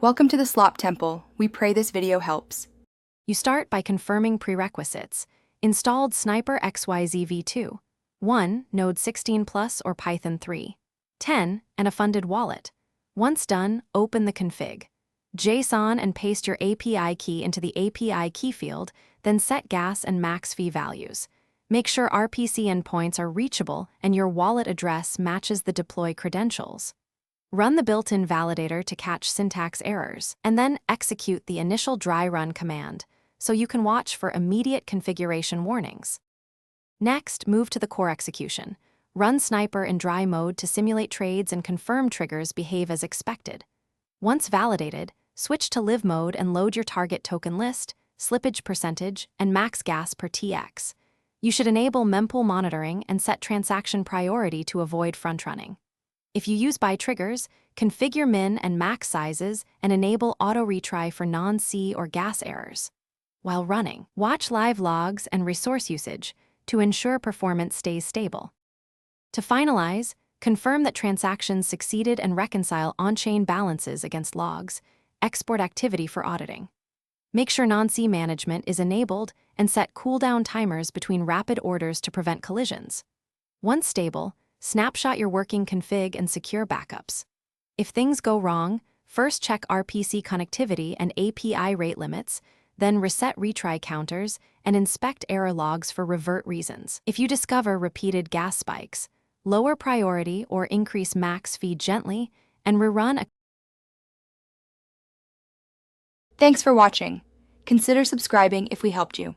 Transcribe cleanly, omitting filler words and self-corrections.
Welcome to the Slop Temple. We pray this video helps. You start by confirming prerequisites. Installed Sniper Xyz V2. 1. Node 16 Plus or Python 3. 10. And a funded wallet. Once done, open the config. JSON and paste your API key into the API key field, then set gas and max fee values. Make sure RPC endpoints are reachable and your wallet address matches the deploy credentials. Run the built-in validator to catch syntax errors, and then execute the initial dry run command, so you can watch for immediate configuration warnings. Next, move to the core execution. Run Sniper in dry mode to simulate trades and confirm triggers behave as expected. Once validated, switch to live mode and load your target token list, slippage percentage, and max gas per TX. You should enable mempool monitoring and set transaction priority to avoid front-running. If you use buy triggers, configure min and max sizes and enable auto-retry for non-C or gas errors. While running, watch live logs and resource usage to ensure performance stays stable. To finalize, confirm that transactions succeeded and reconcile on-chain balances against logs, export activity for auditing. Make sure non-C management is enabled and set cooldown timers between rapid orders to prevent collisions. Once stable, snapshot your working config and secure backups. If things go wrong, first check RPC connectivity and API rate limits, then reset retry counters and inspect error logs for revert reasons. If you discover repeated gas spikes, lower priority or increase max fee gently and rerun a. Thanks for watching. Consider subscribing if we helped you.